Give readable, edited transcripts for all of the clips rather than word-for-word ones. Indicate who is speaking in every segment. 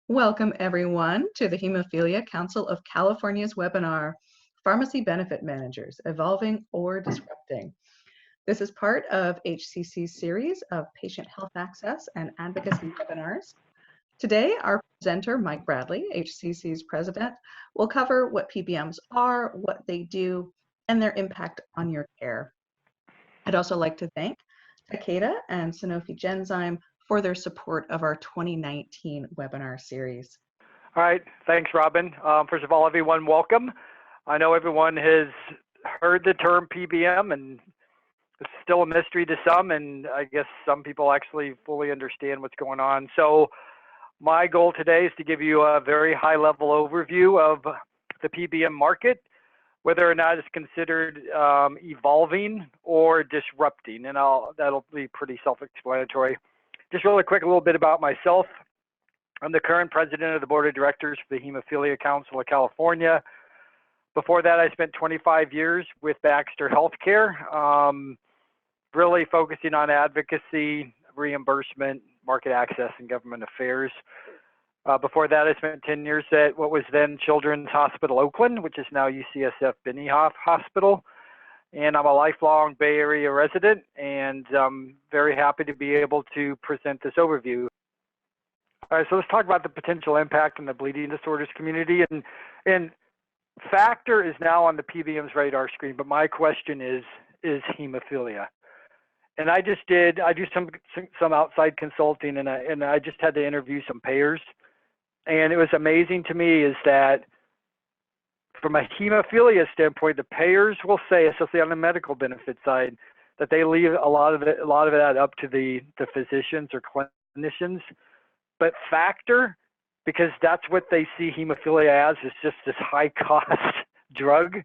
Speaker 1: Welcome, everyone, to the Hemophilia Council of California's webinar, Pharmacy Benefit Managers, Evolving or Disrupting. This is part of HCC's series of patient health access and advocacy webinars. Today, our presenter, Mike Bradley, HCC's president, will cover what PBMs are, what they do, and their impact on your care. I'd also like to thank Takeda and Sanofi Genzyme for their support of our 2019 webinar series.
Speaker 2: All right, thanks, Robin. First of all, everyone, welcome. I know everyone has heard the term PBM, and it's still a mystery to some, and I guess some people actually fully understand what's going on. So my goal today is to give you a very high-level overview of the PBM market, whether or not it's considered evolving or disrupting, and that'll be pretty self-explanatory. Just really quick, a little bit about myself. I'm the current president of the board of directors for the Hemophilia Council of California. Before that, I spent 25 years with Baxter Healthcare, really focusing on advocacy, reimbursement, market access, and government affairs. Before that, I spent 10 years at what was then Children's Hospital Oakland, which is now UCSF Benioff Hospital. And I'm a lifelong Bay Area resident, and I'm very happy to be able to present this overview. All right, so let's talk about the potential impact on the bleeding disorders community. And factor is now on the PBM's radar screen, but my question is hemophilia. And I do some outside consulting, and I just had to interview some payers. And it was amazing to me is that from a hemophilia standpoint, the payers will say, especially on the medical benefit side, that they leave a lot of that up to the physicians or clinicians. But factor, because that's what they see hemophilia as, is just this high-cost drug.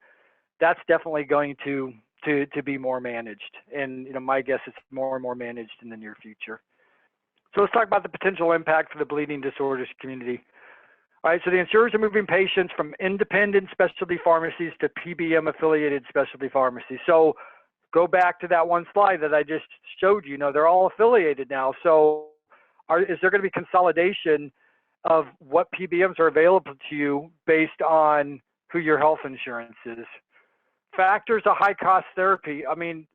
Speaker 2: That's definitely going to be more managed, and my guess is more and more managed in the near future. So let's talk about the potential impact for the bleeding disorders community. All right, so the insurers are moving patients from independent specialty pharmacies to PBM-affiliated specialty pharmacies. So go back to that one slide that I just showed you. They're all affiliated now. So is there going to be consolidation of what PBMs are available to you based on who your health insurance is? Factor's a high-cost therapy. I mean,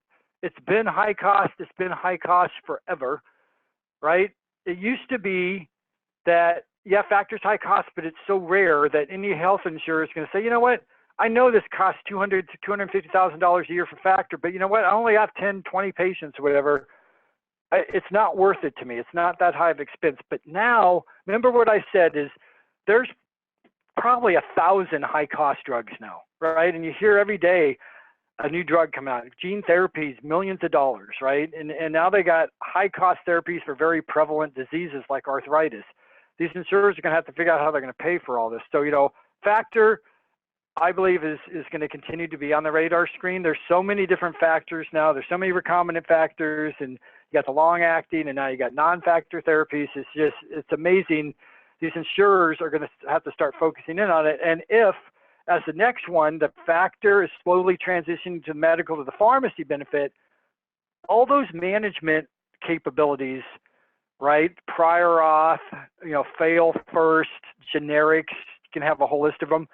Speaker 2: it's been high cost. It's been high cost forever, right? It used to be that, yeah, factor's high cost, but it's so rare that any health insurer is going to say, you know what, I know this costs $200,000 to $250,000 a year for factor, but you know what, I only have 10, 20 patients or whatever. It's not worth it to me. It's not that high of expense. But now, remember what I said is there's probably 1,000 high-cost drugs now, right? And you hear every day a new drug come out. Gene therapies, millions of dollars, right? And now they got high-cost therapies for very prevalent diseases like arthritis. These insurers are going to have to figure out how they're going to pay for all this. So, factor, I believe, is going to continue to be on the radar screen. There's so many different factors now. There's so many recombinant factors, and you got the long-acting, and now you got non-factor therapies. It's amazing. These insurers are going to have to start focusing in on it. And if, as the next one, the factor is slowly transitioning to medical to the pharmacy benefit, all those management capabilities, right? Prior auth, fail first, generics, you can have a whole list of them.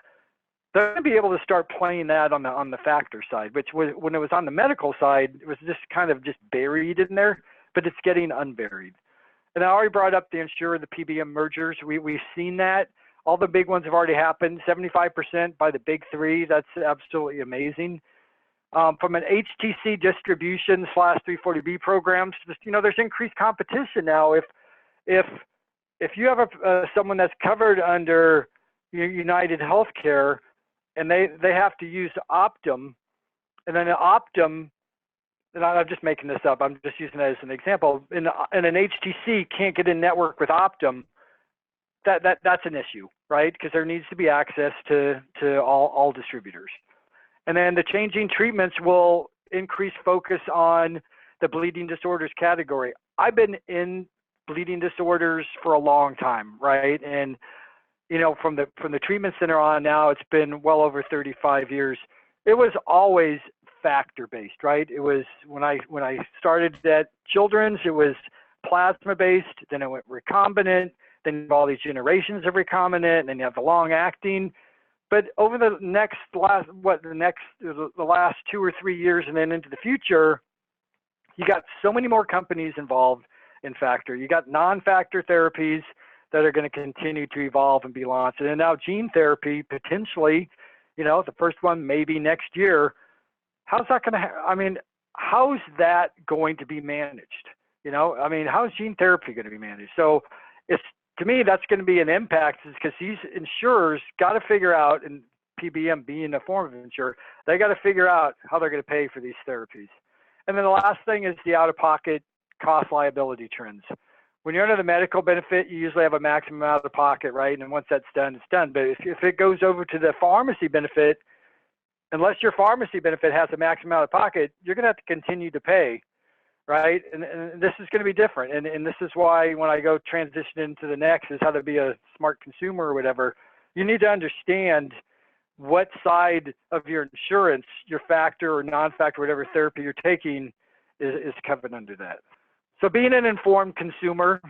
Speaker 2: They're going to be able to start playing that on the factor side, which was, when it was on the medical side, it was just kind of just buried in there, but it's getting unburied. And I already brought up the insurer, the PBM mergers. We've seen that. All the big ones have already happened, 75% by the big three. That's absolutely amazing. From an HTC distribution / 340B programs, there's increased competition now. If you have someone that's covered under United Healthcare and they have to use Optum, and then Optum, and I'm just making this up, I'm just using that as an example, and an HTC can't get in network with Optum, that's an issue, right? Because there needs to be access to all distributors. And then the changing treatments will increase focus on the bleeding disorders category. I've been in bleeding disorders for a long time, right? And from the treatment center on now, it's been well over 35 years. It was always factor-based, right? It was when I started at Children's, it was plasma-based, then it went recombinant, then you have all these generations of recombinant, and then you have the long acting. But over the last 2 or 3 years and then into the future, you got so many more companies involved in factor. You got non-factor therapies that are going to continue to evolve and be launched. And then now gene therapy, potentially, the first one maybe next year. How's that going to, how's that going to be managed? How's gene therapy going to be managed? So to me, that's going to be an impact, because these insurers got to figure out, and PBM being a form of insurer, they got to figure out how they're going to pay for these therapies. And then the last thing is the out-of-pocket cost liability trends. When you're under the medical benefit, you usually have a maximum out of pocket, right? And once that's done, it's done. But if it goes over to the pharmacy benefit, unless your pharmacy benefit has a maximum out of pocket, you're going to have to continue to pay, right? And this is going to be different. And this is why when I go transition into the next is how to be a smart consumer or whatever, you need to understand what side of your insurance, your factor or non-factor, whatever therapy you're taking is covered under that. So being an informed consumer.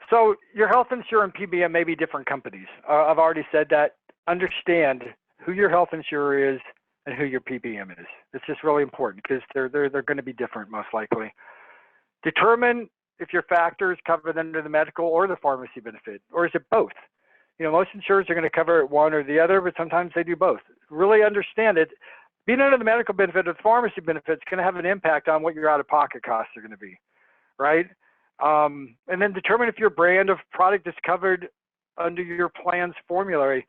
Speaker 2: So your health insurer and PBM may be different companies. I've already said that. Understand who your health insurer is and who your PBM is. It's just really important, because they're going to be different most likely. Determine if your factor is covered under the medical or the pharmacy benefit, or is it both? Most insurers are going to cover one or the other, but sometimes they do both. Really understand it. Being under the medical benefit or the pharmacy benefit is going to have an impact on what your out-of-pocket costs are going to be, right? And then determine if your brand of product is covered under your plan's formulary.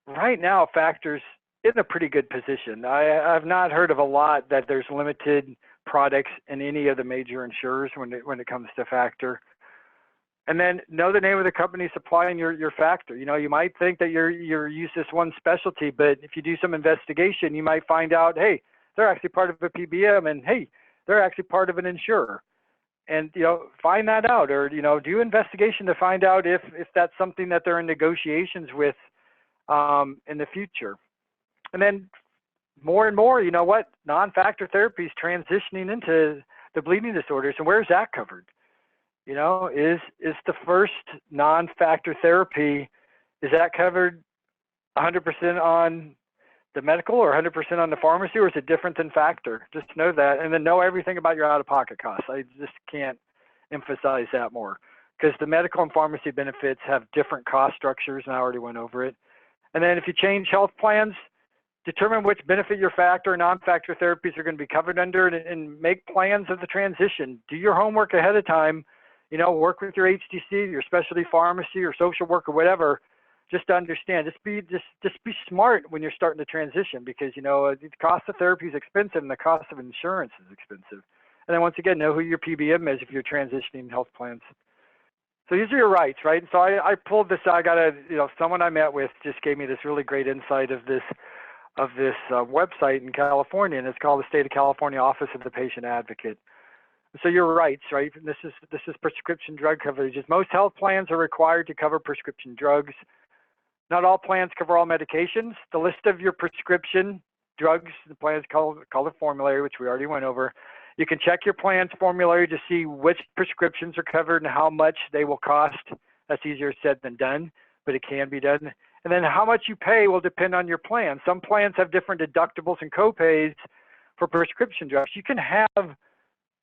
Speaker 2: Right now, Factor's in a pretty good position. I've not heard of a lot that there's limited products in any of the major insurers when it comes to Factor. And then know the name of the company supplying your factor. You might think that you're use this one specialty, but if you do some investigation, you might find out, hey, they're actually part of a PBM, and hey, they're actually part of an insurer. And find that out, or do investigation to find out if that's something that they're in negotiations with in the future. And then more and more, non-factor therapy is transitioning into the bleeding disorders, and where's that covered? Is the first non-factor therapy, is that covered 100% on the medical or 100% on the pharmacy, or is it different than factor? Just know that, and then know everything about your out-of-pocket costs. I just can't emphasize that more, because the medical and pharmacy benefits have different cost structures, and I already went over it. And then if you change health plans, determine which benefit your factor or non-factor therapies are going to be covered under, and make plans of the transition. Do your homework ahead of time. Work with your HTC, your specialty pharmacy, or social work, or whatever, just to understand. Just be smart when you're starting to transition, because the cost of therapy is expensive and the cost of insurance is expensive. And then once again, know who your PBM is if you're transitioning health plans. So these are your rights, right? So I pulled this out. I got someone I met with just gave me this really great insight of this website in California, and it's called the State of California Office of the Patient Advocate. So your rights, right? This is prescription drug coverage. Most health plans are required to cover prescription drugs. Not all plans cover all medications. The list of your prescription drugs, the plan's called a formulary, which we already went over. You can check your plan's formulary to see which prescriptions are covered and how much they will cost. That's easier said than done, but it can be done. And then how much you pay will depend on your plan. Some plans have different deductibles and copays for prescription drugs. You can have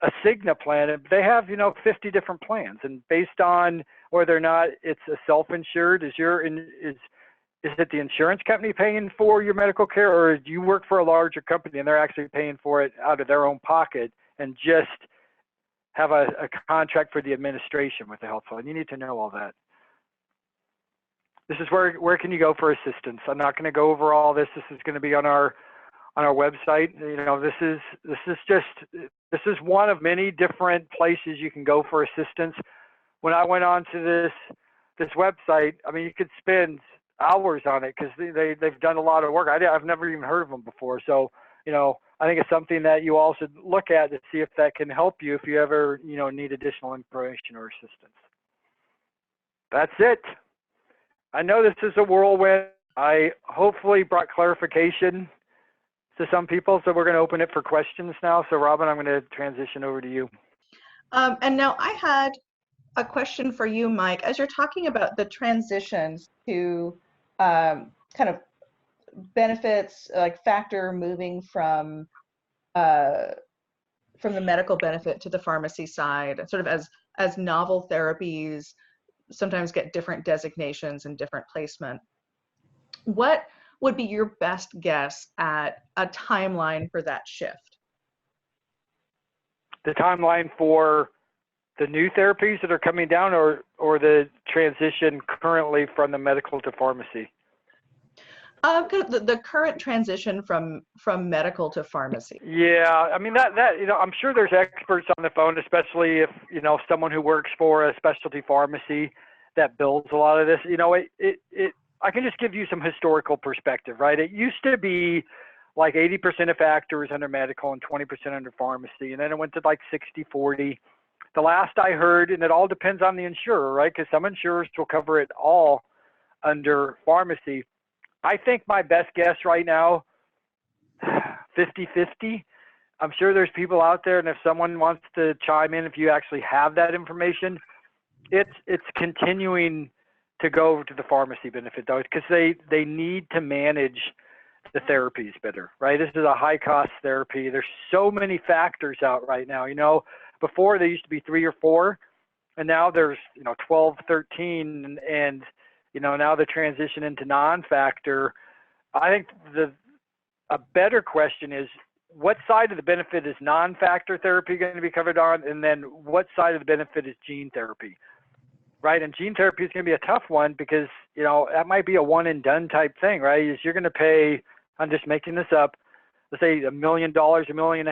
Speaker 2: a Cigna plan, they have 50 different plans, and based on whether or not it's a self-insured, is it the insurance company paying for your medical care, or do you work for a larger company and they're actually paying for it out of their own pocket and just have a contract for the administration with the health plan? You need to know all that. This is where can you go for assistance? I'm not going to go over all this. This is going to be on our website. This is one of many different places you can go for assistance. When I went on to this website, you could spend hours on it, because they've done a lot of work. I've never even heard of them before. So, I think it's something that you all should look at to see if that can help you if you ever, need additional information or assistance. That's it. I know this is a whirlwind. I hopefully brought clarification to some people, so we're going to open it for questions now. So Robin, I'm going to transition over to you.
Speaker 1: And now I had a question for you, Mike. As you're talking about the transitions to kind of benefits, like factor moving uh, from the medical benefit to the pharmacy side, sort of as novel therapies sometimes get different designations and different placement. What would be your best guess at a timeline for that shift?
Speaker 2: The timeline for the new therapies that are coming down, or the transition currently from the medical to pharmacy?
Speaker 1: The current transition from medical to pharmacy.
Speaker 2: Yeah, I mean that I'm sure there's experts on the phone, especially if someone who works for a specialty pharmacy that builds a lot of this. I can just give you some historical perspective, right? It used to be like 80% of factors under medical and 20% under pharmacy, and then it went to like 60-40. The last I heard, and it all depends on the insurer, right? Because some insurers will cover it all under pharmacy. I think my best guess right now, 50-50. I'm sure there's people out there, and if someone wants to chime in, if you actually have that information, it's continuing to go to the pharmacy benefit, though, because they need to manage the therapies better, right? This is a high-cost therapy. There's so many factors out right now. Before there used to be 3 or 4, and now there's 12, 13, and now the transition into non-factor. I think a better question is, what side of the benefit is non-factor therapy going to be covered on, and then what side of the benefit is gene therapy, right? And gene therapy is going to be a tough one because that might be a one and done type thing, right? Is you're going to pay, I'm just making this up, let's say $1 million, $1.5 million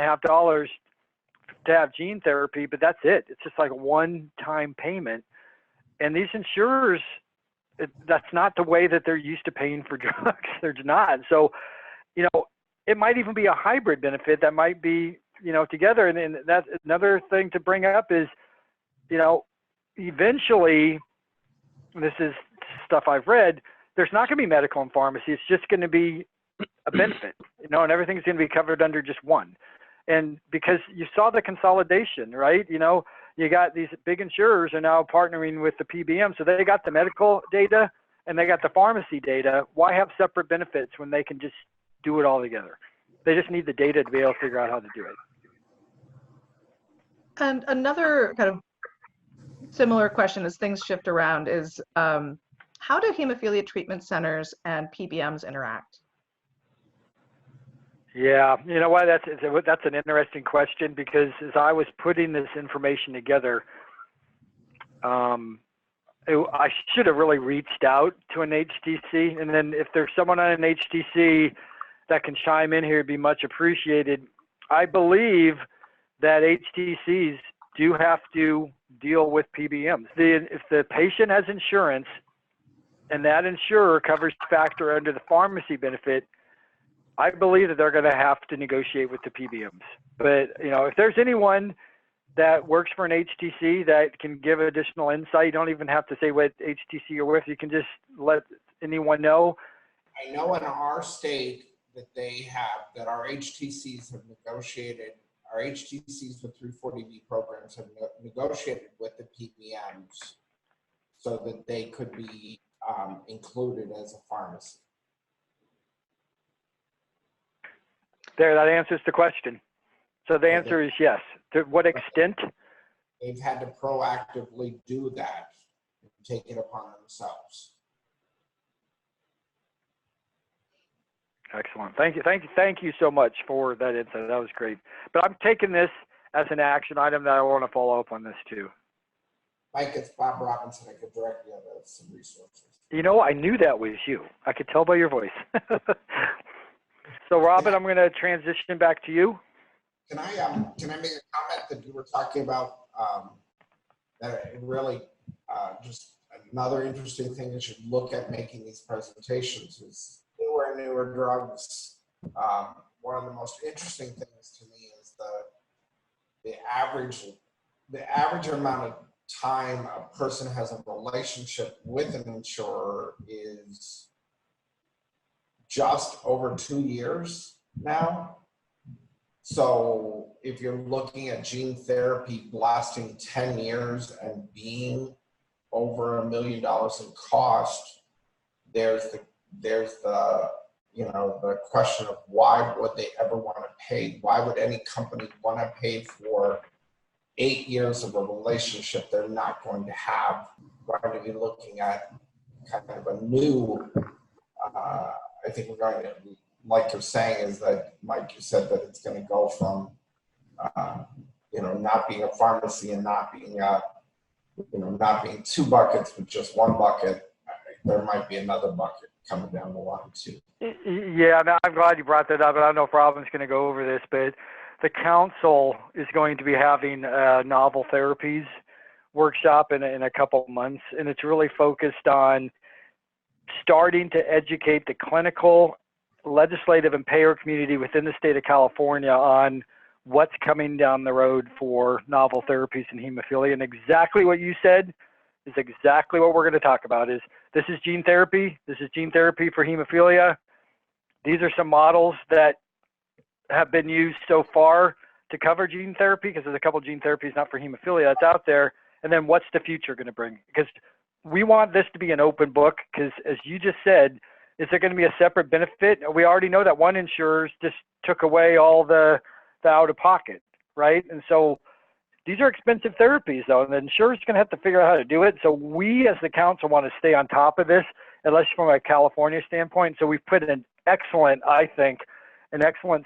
Speaker 2: to have gene therapy, but that's it. It's just like a one-time payment, and these insurers, that's not the way that they're used to paying for drugs. They're not. So, it might even be a hybrid benefit that might be, together. And that's another thing to bring up is, eventually, this is stuff I've read, there's not going to be medical and pharmacy. It's just going to be a benefit, and everything's going to be covered under just one. And because you saw the consolidation, right? You got these big insurers are now partnering with the PBM. So they got the medical data and they got the pharmacy data. Why have separate benefits when they can just do it all together? They just need the data to be able to figure out how to do it.
Speaker 1: And another kind of similar question as things shift around is, how do hemophilia treatment centers and PBMs interact?
Speaker 2: Yeah, you know what? That's an interesting question, because as I was putting this information together, I should have really reached out to an HTC, and then if there's someone on an HTC that can chime in here, it'd be much appreciated. I believe that HTCs do have to deal with PBMs. If the patient has insurance and that insurer covers factor under the pharmacy benefit, I believe that they're going to have to negotiate with the PBMs. But, if there's anyone that works for an HTC that can give additional insight, you don't even have to say what HTC you're with. You can just let anyone know.
Speaker 3: I know in our state that our HTCs have negotiated, our HTCs with 340B programs have negotiated with the PBMs so that they could be included as a pharmacy.
Speaker 2: There, that answers the question. So the answer is yes. To what extent?
Speaker 3: They've had to proactively do that and take it upon themselves.
Speaker 2: Excellent. Thank you so much for that insight. That was great. But I'm taking this as an action item that I want to follow up on this too.
Speaker 3: Mike, it's Bob Robinson. I could direct you to some resources.
Speaker 2: I knew that was you. I could tell by your voice. So, Robin, I'm going to transition back to you.
Speaker 3: Can I make a comment that you were talking about? That really just another interesting thing that you should look at making these presentations is newer drugs. One of the most interesting things to me is the average amount of time a person has a relationship with an insurer is just over 2 years now. So if you're looking at gene therapy lasting 10 years and being over $1 million in cost, there's the the question of why would they ever want to pay? Why would any company want to pay for 8 years of a relationship they're not going to have? We're going to be looking at kind of a new, I think we're going to, like you're saying, is that, Mike, you said that it's going to go from, not being a pharmacy and not being not being two buckets, but just one bucket. There might be another bucket coming down the line too.
Speaker 2: Yeah, no, I'm glad you brought that up. And I don't know if Robin's going to go over this, but the council is going to be having a novel therapies workshop in a couple of months, and it's really focused on starting to educate the clinical, legislative, and payer community within the state of California on what's coming down the road for novel therapies in hemophilia. And exactly what you said is exactly what we're going to talk about. Is this is gene therapy. This is gene therapy for hemophilia. These are some models that have been used so far to cover gene therapy, because there's a couple gene therapies not for hemophilia that's out there. And then what's the future going to bring? Because we want this to be an open book, because as you just said, is there going to be a separate benefit? We already know that one insurer just took away all the out of pocket, right? And so these are expensive therapies though, and the insurer's going to have to figure out how to do it. So we as the council want to stay on top of this, at least from a California standpoint. So we've put an excellent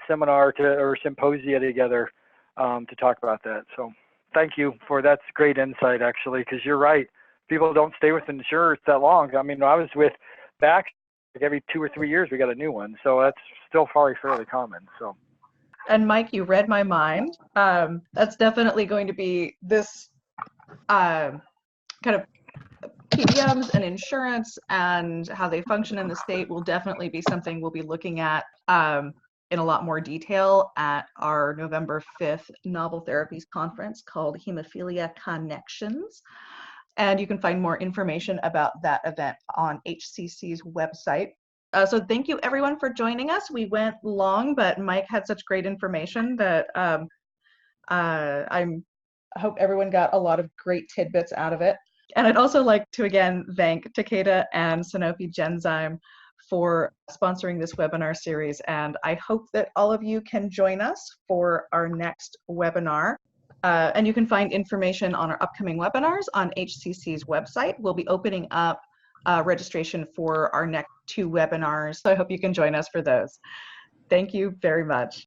Speaker 2: seminar or symposia together to talk about that. So thank you for that's great insight, actually, because you're right. People don't stay with insurers that long. I mean, I was with Bax, like every 2 or 3 years we got a new one. So that's still probably fairly common. So.
Speaker 1: And Mike, you read my mind. That's definitely going to be this kind of PBMs and insurance and how they function in the state will definitely be something we'll be looking at in a lot more detail at our November 5th Novel Therapies Conference called Hemophilia Connections. And you can find more information about that event on HCC's website. So thank you everyone for joining us. We went long, but Mike had such great information that I hope everyone got a lot of great tidbits out of it. And I'd also like to again thank Takeda and Sanofi Genzyme for sponsoring this webinar series. And I hope that all of you can join us for our next webinar. And you can find information on our upcoming webinars on HCC's website. We'll be opening up registration for our next 2 webinars. So I hope you can join us for those. Thank you very much.